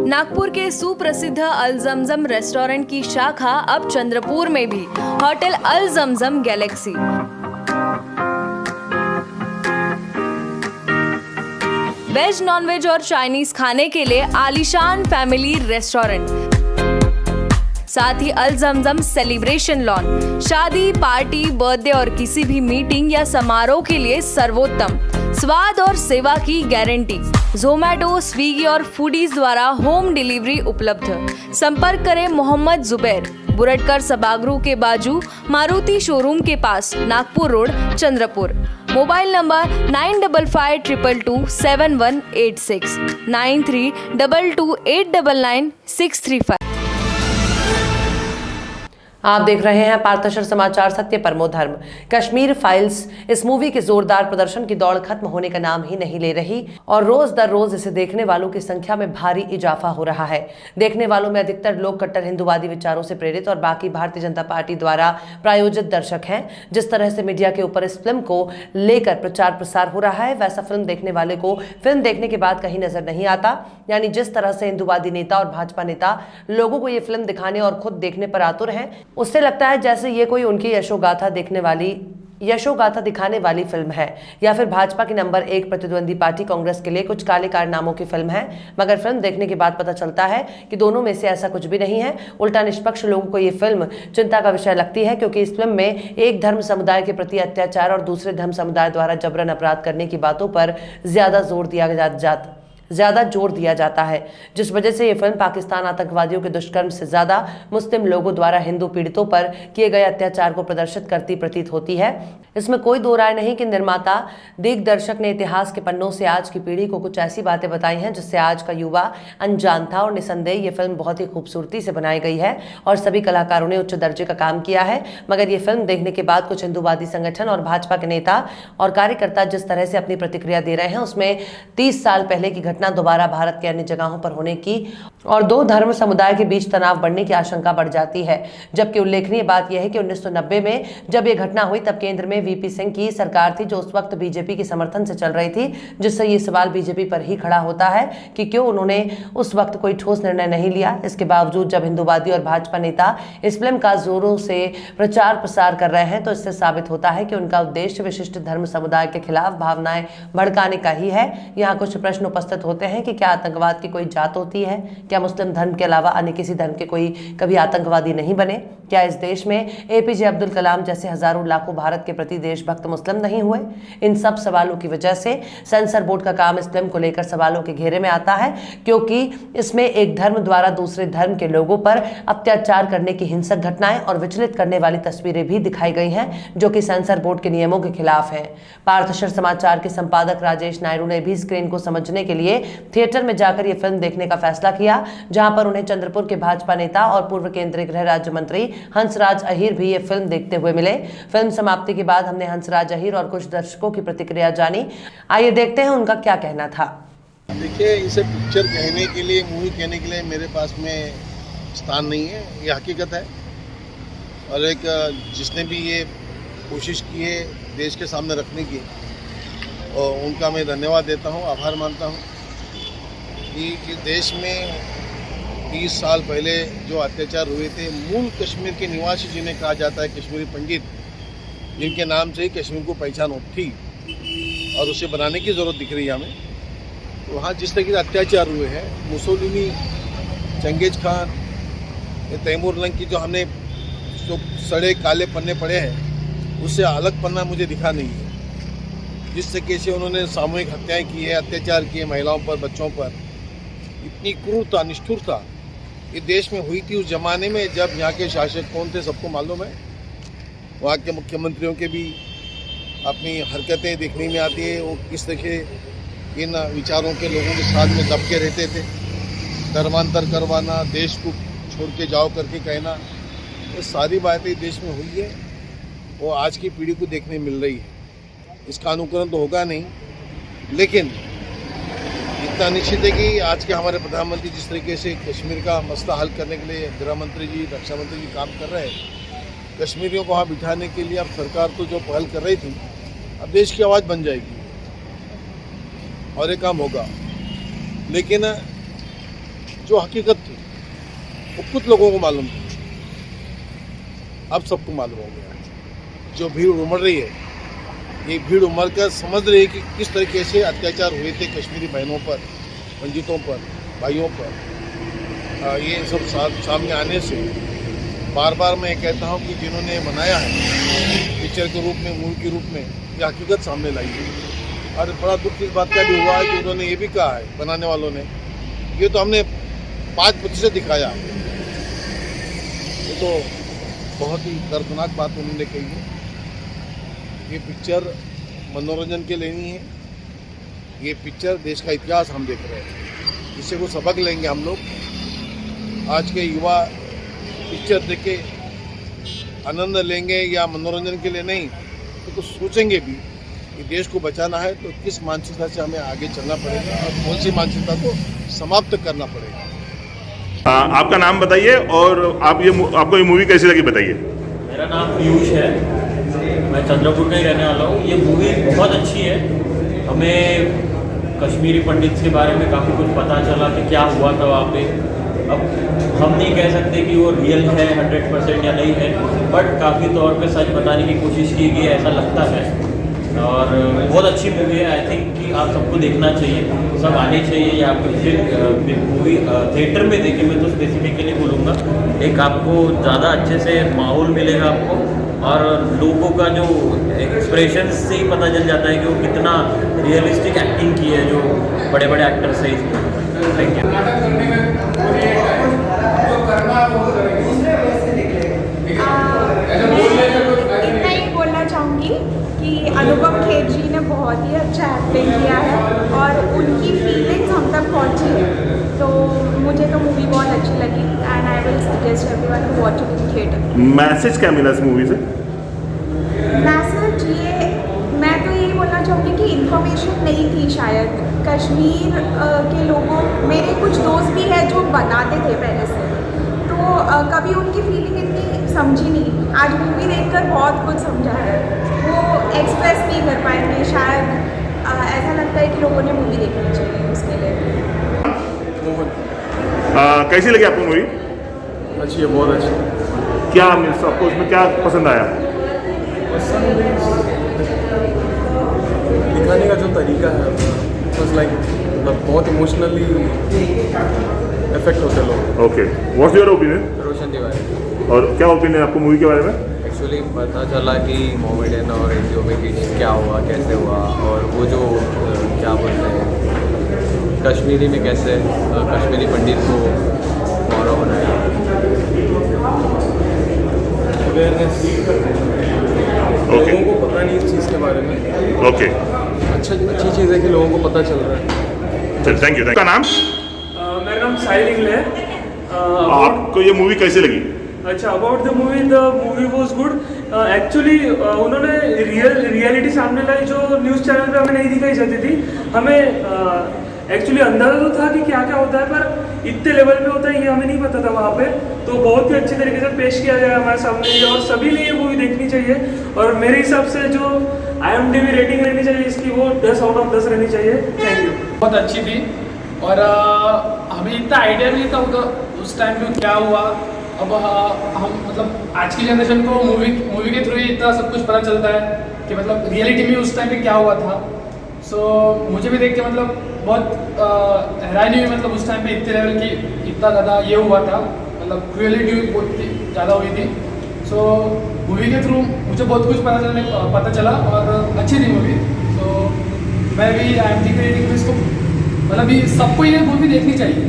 नागपुर के सुप्रसिद्ध अल जमजम रेस्टोरेंट की शाखा अब चंद्रपुर में भी, होटल अल जमजम गैलेक्सी। वेज, नॉनवेज और चाइनीज खाने के लिए आलीशान फैमिली रेस्टोरेंट, साथ ही अल जमजम सेलिब्रेशन लॉन, शादी, पार्टी, बर्थडे और किसी भी मीटिंग या समारोह के लिए सर्वोत्तम स्वाद और सेवा की गारंटी। जोमैटो, स्विगी और फूडीज द्वारा होम डिलीवरी उपलब्ध। संपर्क करें मोहम्मद जुबैर, बुरटकर सभागृह के बाजू, मारुति शोरूम के पास, Nagpur road, Chandrapur. Mobile number 9552227186, 9322899635। आप देख रहे हैं पार्थशर समाचार, सत्य परमो धर्म। कश्मीर फाइल्स इस मूवी के जोरदार प्रदर्शन की दौड़ खत्म होने का नाम ही नहीं ले रही और रोज दर रोज इसे देखने वालों की संख्या में भारी इजाफा हो रहा है। देखने वालों में अधिकतर लोग कट्टर हिंदूवादी विचारों से प्रेरित और बाकी भारतीय जनता पार्टी द्वारा प्रायोजित दर्शक हैं। जिस तरह से मीडिया के ऊपर इस फिल्म को लेकर प्रचार प्रसार हो रहा है, वैसा फिल्म देखने वाले को फिल्म देखने के बाद कहीं नजर नहीं आता। यानी जिस तरह से हिंदूवादी नेता और भाजपा नेता लोगों को ये फिल्म दिखाने और खुद देखने पर आतुर हैं, उससे लगता है जैसे ये कोई उनकी यशोगाथा दिखाने वाली फिल्म है या फिर भाजपा की नंबर 1 प्रतिद्वंदी पार्टी कांग्रेस के लिए कुछ काले कारनामों की फिल्म है। मगर फिल्म देखने के बाद पता चलता है कि दोनों में से ऐसा कुछ भी नहीं है। उल्टा निष्पक्ष लोगों को ये फिल्म चिंता का विषय लगती है, क्योंकि इस फिल्म में एक धर्म समुदाय के प्रति अत्याचार और दूसरे धर्म समुदाय द्वारा जबरन अपराध करने की बातों पर ज्यादा जोर दिया जाता है, जिस वजह से ये फिल्म पाकिस्तान आतंकवादियों के दुष्कर्म से ज्यादा मुस्लिम लोगों द्वारा हिंदू पीड़ितों पर किए गए अत्याचार को प्रदर्शित करती प्रतीत होती है। इसमें कोई दो राय नहीं कि निर्माता दिग्दर्शक ने इतिहास के पन्नों से आज की पीढ़ी को कुछ ऐसी बातें बताई हैं जिससे आज का युवा अनजान था। और निसंदेह ये फिल्म बहुत ही खूबसूरती से बनाई गई है और सभी कलाकारों ने उच्च दर्जे का काम किया है। मगर ये फिल्म देखने के बाद कुछ हिंदूवादी संगठन और भाजपा के नेता और कार्यकर्ता जिस तरह से अपनी प्रतिक्रिया दे रहे हैं, उसमें 30 साल पहले की घटना दोबारा भारत के अन्य जगहों पर होने की और दो धर्म समुदाय के बीच तनाव बढ़ने की आशंका बढ़ जाती है। जबकि उल्लेखनीय बात यह है कि 1990 में जब यह घटना हुई तब केंद्र में वीपी सिंह की सरकार थी, जो उस वक्त बीजेपी के समर्थन से चल रही थी, जिससे ये सवाल बीजेपी पर ही खड़ा होता है कि क्यों उन्होंने उस वक्त कोई ठोस निर्णय नहीं लिया। इसके बावजूद जब हिंदूवादी और भाजपा नेता इस फिल्म का जोरों से प्रचार प्रसार कर रहे हैं, तो इससे साबित होता है कि उनका उद्देश्य विशिष्ट धर्म समुदाय के खिलाफ भावनाएं भड़काने का ही है। यहाँ कुछ प्रश्न उपस्थित होते हैं कि क्या आतंकवाद की कोई जात होती है? क्या मुस्लिम धर्म के अलावा अन्य किसी धर्म के कोई कभी आतंकवादी नहीं बने? क्या इस देश में एपीजे अब्दुल कलाम जैसे हजारों लाखों भारत के प्रति देशभक्त मुस्लिम नहीं हुए? इन सब सवालों की वजह से सेंसर बोर्ड का काम इस फिल्म को लेकर सवालों के घेरे में आता है, क्योंकि इसमें एक धर्म द्वारा दूसरे धर्म के लोगों पर अत्याचार करने की हिंसक घटनाएं और विचलित करने वाली तस्वीरें भी दिखाई गई हैं, जो कि सेंसर बोर्ड के नियमों के खिलाफ है। पार्थशर समाचार के संपादक राजेश नायडू ने भी स्क्रीन को समझने के लिए थिएटर में जाकर यह फिल्म देखने का फैसला किया, जहां पर उन्हें चंद्रपुर के भाजपा नेता और पूर्व केंद्रीय गृह राज्य मंत्री हंसराज अहीर भी ये फिल्म देखते हुए मिले। फिल्म समाप्ति के बाद हमने हंसराज अहीर और कुछ दर्शकों की प्रतिक्रिया जानी। आइए देखते हैं उनका क्या कहना था। देखिए, इसे पिक्चर कहने के लिए, मूवी कहने के लिए मेरे पास में स्थान नहीं है, ये हकीकत है। और एक जिसने भी ये कोशिश की है देश के सामने रखने की, और उनका मैं धन्यवाद देता हूँ, आभार मानता हूँ कि इस देश में 30 साल पहले जो अत्याचार हुए थे, मूल कश्मीर के निवासी जिन्हें कहा जाता है कश्मीरी पंडित, जिनके नाम से ही कश्मीर को पहचान थी और उसे बनाने की ज़रूरत दिख रही है हमें। तो वहाँ जिस तरह के अत्याचार हुए हैं, Mussolini, Genghis Khan, Timur Lang की जो हमने जो सड़े काले पन्ने पड़े हैं, उससे अलग पन्ना मुझे दिखा नहीं है। जिस तरीके से उन्होंने सामूहिक हत्याएं की है, अत्याचार किए महिलाओं पर, बच्चों पर, इतनी क्रूरता, निष्ठुरता ये देश में हुई थी उस जमाने में जब यहाँ के शासक कौन थे सबको मालूम है। वहाँ के मुख्यमंत्रियों के भी अपनी हरकतें देखने में आती है, वो किस तरह इन विचारों के लोगों के साथ में दब के रहते थे। धर्मांतर करवाना, देश को छोड़ के जाओ करके कहना, ये सारी बातें देश में हुई है, वो आज की पीढ़ी को देखने मिल रही है। इसका अनुकरण तो होगा नहीं, लेकिन इतना निश्चित है कि आज के हमारे प्रधानमंत्री जिस तरीके से कश्मीर का मसला हल करने के लिए गृह मंत्री जी, रक्षा मंत्री जी काम कर रहे हैं, कश्मीरियों को वहाँ बिठाने के लिए अब सरकार तो जो पहल कर रही थी, अब देश की आवाज़ बन जाएगी और ये काम होगा। लेकिन जो हकीकत थी वो कुछ लोगों को मालूम थी, अब सबको मालूम हो गया है। जो भीड़ उमड़ रही है, ये भीड़ उमड़ कर समझ रही है कि किस तरीके से अत्याचार हुए थे कश्मीरी बहनों पर, पंडितों पर, भाइयों पर। ये सब सामने आने से बार बार मैं कहता हूँ कि जिन्होंने बनाया है पिक्चर के रूप में, मूवी के रूप में, ये हकीकत सामने लाई है। और बड़ा दुख इस बात का भी हुआ है कि उन्होंने ये भी कहा है, बनाने वालों ने, ये तो हमने 5% दिखाया। ये तो बहुत ही दर्दनाक बात उन्होंने कही है। ये पिक्चर मनोरंजन के लिए नहीं है, ये पिक्चर देश का इतिहास हम देख रहे हैं, इससे कुछ सबक लेंगे हम लोग। आज के युवा पिक्चर देख के आनंद लेंगे या मनोरंजन के लिए नहीं, तो कुछ सोचेंगे भी कि देश को बचाना है तो किस मानसिकता से हमें आगे चलना पड़ेगा और कौन सी मानसिकता को समाप्त करना पड़ेगा। आपका नाम बताइए और आपको ये मूवी कैसी लगी बताइए। मेरा नाम पीयूष है, मैं चंद्रपुर का ही रहने वाला हूँ। ये मूवी बहुत अच्छी है। हमें कश्मीरी पंडित के बारे में काफ़ी कुछ पता चला कि क्या हुआ था वहाँ पे। अब हम नहीं कह सकते कि वो रियल है 100% या नहीं है, बट काफ़ी तौर पे सच बताने की कोशिश की गई है, ऐसा लगता है। और बहुत अच्छी मूवी है। आई थिंक कि आप सबको देखना चाहिए, सब आने चाहिए यहाँ पे। फिर मूवी थिएटर में देखें, मैं तो स्पेसिफिकली बोलूँगा। एक आपको ज़्यादा अच्छे से माहौल मिलेगा आपको, और लोगों का जो एक्सप्रेशन से ही पता चल जाता है कि वो कितना रियलिस्टिक एक्टिंग की है जो बड़े बड़े एक्टर्स है इसमें। Thank you. इतना ही बोलना चाहूँगी कि अनुपम खेर जी ने बहुत ही अच्छा एक्टिंग किया है और उनकी फीलिंग्स हम तक पहुँची है, तो मुझे तो मूवी बहुत अच्छी लगी and I will suggest everyone to watch it in theatre. Message क्या मिला इस मूवी से? मैसेज ये, मैं तो यही बोलना चाहूँगी कि इन्फॉर्मेशन नहीं थी शायद कश्मीर के लोगों, मेरे कुछ दोस्त भी हैं जो बताते थे पहले से, तो कभी उनकी फीलिंग इतनी समझी नहीं। आज मूवी देखकर बहुत कुछ समझा है, वो एक्सप्रेस नहीं कर पाएंगे शायद। ऐसा लगता है कि लोगों ने मूवी देखनी चाहिए उसके लिए। कैसी लगी आपको मूवी? अच्छी है, बहुत अच्छी। क्या मीन्स आपको उसमें क्या पसंद आया? दिखाने का जो तरीका है बस लाइक मतलब बहुत इमोशनली इफेक्ट होते हैं लोग। Okay, what's your opinion? Roshan Tiwari. और क्या ओपिनियन आपको मूवी के बारे में? एक्चुअली पता चला कि मोमेडियन और एनजीओ में कि क्या हुआ, कैसे हुआ, और वो जो क्या बोलते हैं कश्मीरी में कैसे कश्मीरी पंडित को मौरा बनाया। अवेयरनेस, लोगों को पता नहीं इस चीज़ के बारे में। ओके, अच्छी चीज़ है कि लोगों को पता चल रहा है। चल, थैंक यू। का नाम? मेरा नाम साहिल इंगले है। आपको ये मूवी कैसी लगी? अच्छा, about the movie was good. Actually उन्होंने रियलिटी सामने लाई जो न्यूज़ चैनल पे हमें नहीं दिखाई जाती थी। हमें एक्चुअली अंदाजा तो था कि क्या क्या होता है, पर इतने लेवल पे होता है ये हमें नहीं पता था वहाँ पे। तो बहुत ही अच्छे तरीके से पेश किया गया हमारे सामने, और सभी ने ये मूवी देखनी चाहिए। और मेरे हिसाब से जो IMDb रेटिंग रहनी चाहिए इसकी, वो 10 आउट ऑफ 10 रहनी चाहिए। Thank you. बहुत अच्छी थी, और हमें इतना आइडिया नहीं था उस टाइम पे क्या हुआ। अब हम मतलब आज की जनरेशन को मूवी के थ्रू ही इतना सब कुछ पता चलता है कि मतलब रियलिटी में उस टाइम पे क्या हुआ था। सो मुझे भी देख के मतलब बहुत हैरानी हुई, मतलब उस टाइम पे इतने लेवल की इतना ज़्यादा ये हुआ था, मतलब क्रुएलिटी बहुत ज़्यादा हुई थी। सो मूवी के थ्रू मुझे बहुत कुछ पता चला और अच्छी थी मूवी। सो मैं भी IMDb रेटिंग में इसको मतलब सबको ये मूवी देखनी चाहिए।